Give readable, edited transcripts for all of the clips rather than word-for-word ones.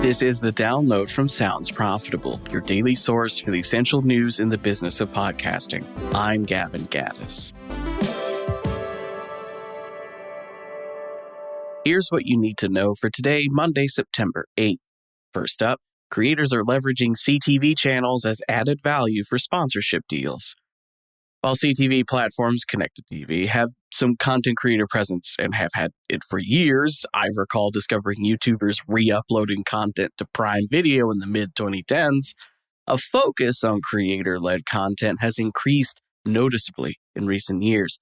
This is the download from Sounds Profitable, your daily source for the essential news in the business of podcasting. I'm Gavin Gaddis. Here's what you need to know for today, Monday, September 8th. First up, creators are leveraging CTV channels as added value for sponsorship deals. While CTV platforms, connected TV, have some content creator presence and have had it for years, I recall discovering YouTubers re-uploading content to Prime Video in the mid-2010s. A focus on creator-led content has increased noticeably in recent years.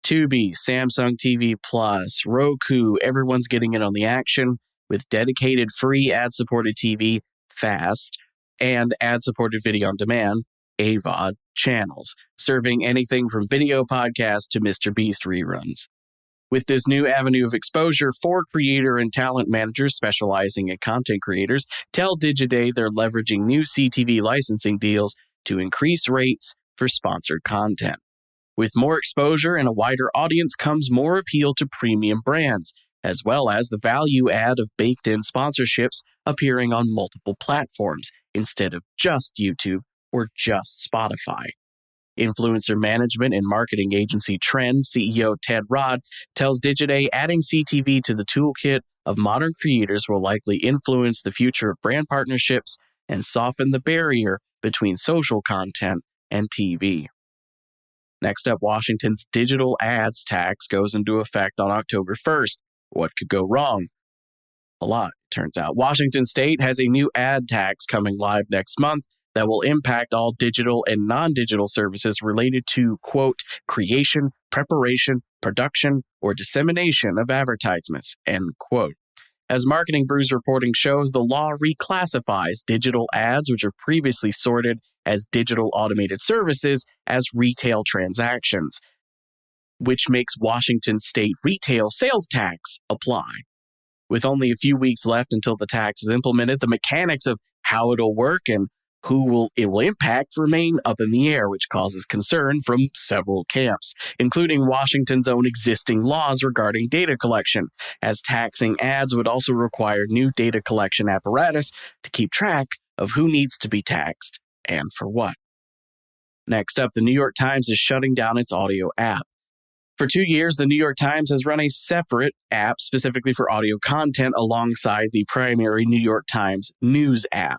Tubi, Samsung TV Plus, Roku, everyone's getting in on the action with dedicated free ad-supported TV, FAST, and ad-supported video on demand, AVOD, channels, serving anything from video podcasts to Mr. Beast reruns. With this new avenue of exposure, 4 creator and talent managers specializing in content creators tell Digiday they're leveraging new CTV licensing deals to increase rates for sponsored content. With more exposure and a wider audience comes more appeal to premium brands, as well as the value add of baked-in sponsorships appearing on multiple platforms instead of just YouTube or just Spotify. Influencer management and marketing agency Trend CEO Ted Rod tells Digiday adding CTV to the toolkit of modern creators will likely influence the future of brand partnerships and soften the barrier between social content and TV. Next up, Washington's digital ads tax goes into effect on October 1st. What could go wrong? A lot, it turns out. Washington State has a new ad tax coming live next month that will impact all digital and non-digital services related to, quote, creation, preparation, production, or dissemination of advertisements, end quote. As Marketing Brews reporting shows, the law reclassifies digital ads, which are previously sorted as digital automated services, as retail transactions, which makes Washington State retail sales tax apply. With only a few weeks left until the tax is implemented, the mechanics of how it'll work and it will impact remain up in the air, which causes concern from several camps, including Washington's own existing laws regarding data collection, as taxing ads would also require new data collection apparatus to keep track of who needs to be taxed and for what. Next up, the New York Times is shutting down its audio app. For 2 years, the New York Times has run a separate app specifically for audio content alongside the primary New York Times news app.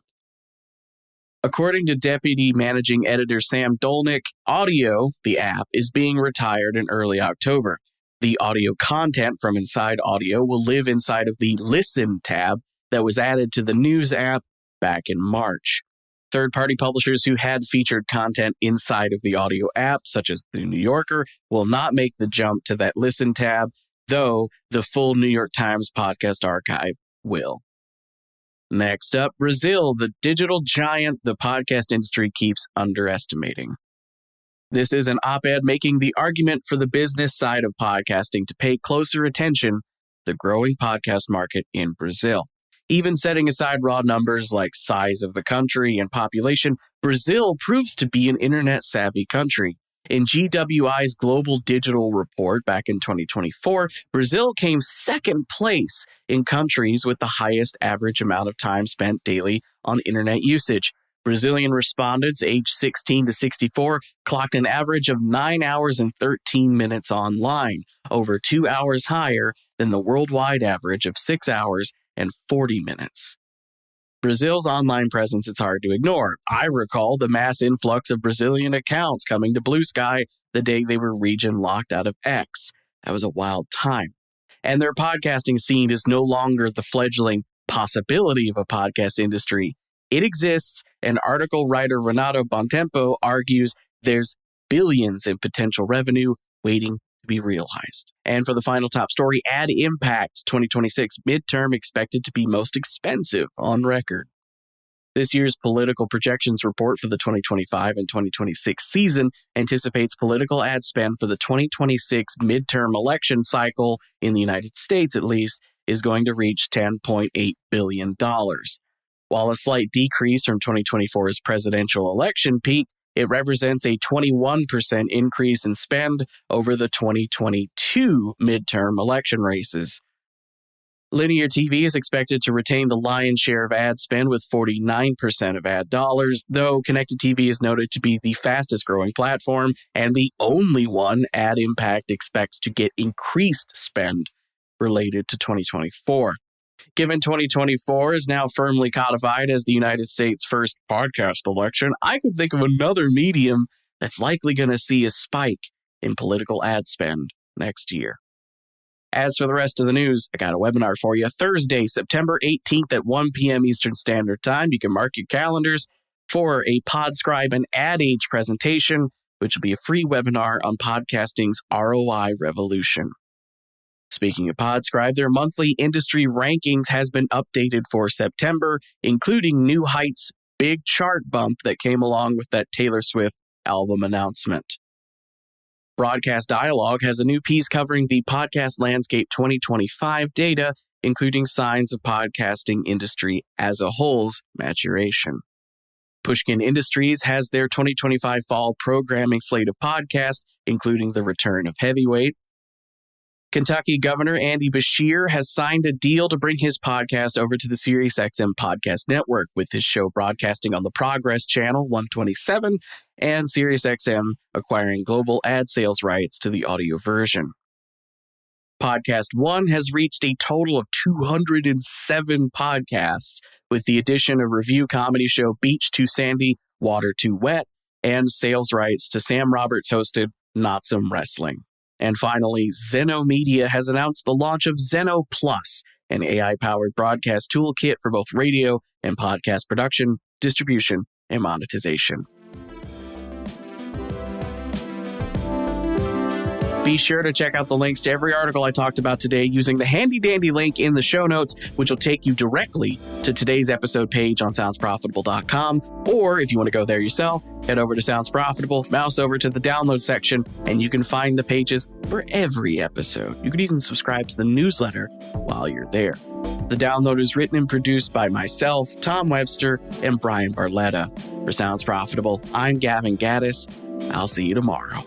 According to Deputy Managing Editor Sam Dolnick, Audio, the app, is being retired in early October. The audio content from inside Audio will live inside of the Listen tab that was added to the News app back in March. Third-party publishers who had featured content inside of the Audio app, such as The New Yorker, will not make the jump to that Listen tab, though the full New York Times podcast archive will. Next up, Brazil, the digital giant the podcast industry keeps underestimating. This is an op-ed making the argument for the business side of podcasting to pay closer attention to the growing podcast market in Brazil. Even setting aside raw numbers like size of the country and population, Brazil proves to be an internet-savvy country. In GWI's Global Digital Report back in 2024, Brazil came second place in countries with the highest average amount of time spent daily on internet usage. Brazilian respondents aged 16 to 64 clocked an average of 9 hours and 13 minutes online, over 2 hours higher than the worldwide average of 6 hours and 40 minutes. Brazil's online presence is hard to ignore. I recall the mass influx of Brazilian accounts coming to Blue Sky the day they were region locked out of X. That was a wild time. And their podcasting scene is no longer the fledgling possibility of a podcast industry. It exists, and article writer Renato Bontempo argues there's billions in potential revenue waiting to be realized. And for the final top story, Ad Impact 2026 midterm expected to be most expensive on record. This year's political projections report for the 2025 and 2026 season anticipates political ad spend for the 2026 midterm election cycle in the United States, at least, is going to reach $10.8 billion. While a slight decrease from 2024's presidential election peak, it represents a 21% increase in spend over the 2022 midterm election races. Linear TV is expected to retain the lion's share of ad spend with 49% of ad dollars, though connected TV is noted to be the fastest growing platform and the only one Ad Impact expects to get increased spend related to 2024. Given 2024 is now firmly codified as the United States' first podcast election, I could think of another medium that's likely going to see a spike in political ad spend next year. As for the rest of the news, I got a webinar for you Thursday, September 18th at 1 p.m. Eastern Standard Time. You can mark your calendars for a Podscribe and Ad Age presentation, which will be a free webinar on podcasting's ROI revolution. Speaking of Podscribe, their monthly industry rankings has been updated for September, including New Heights' big chart bump that came along with that Taylor Swift album announcement. Broadcast Dialogue has a new piece covering the Podcast Landscape 2025 data, including signs of podcasting industry as a whole's maturation. Pushkin Industries has their 2025 fall programming slate of podcasts, including the return of Heavyweight. Kentucky Governor Andy Beshear has signed a deal to bring his podcast over to the SiriusXM Podcast Network, with his show broadcasting on the Progress Channel 127 and SiriusXM acquiring global ad sales rights to the audio version. Podcast One has reached a total of 207 podcasts, with the addition of review comedy show Beach Too Sandy, Water Too Wet, and sales rights to Sam Roberts hosted Not Some Wrestling. And finally, Zeno Media has announced the launch of Zeno Plus, an AI-powered broadcast toolkit for both radio and podcast production, distribution, and monetization. Be sure to check out the links to every article I talked about today using the handy-dandy link in the show notes, which will take you directly to today's episode page on soundsprofitable.com. Or if you want to go there yourself, head over to Sounds Profitable, mouse over to the download section, and you can find the pages for every episode. You can even subscribe to the newsletter while you're there. The download is written and produced by myself, Tom Webster, and Brian Barletta. For Sounds Profitable, I'm Gavin Gaddis. I'll see you tomorrow.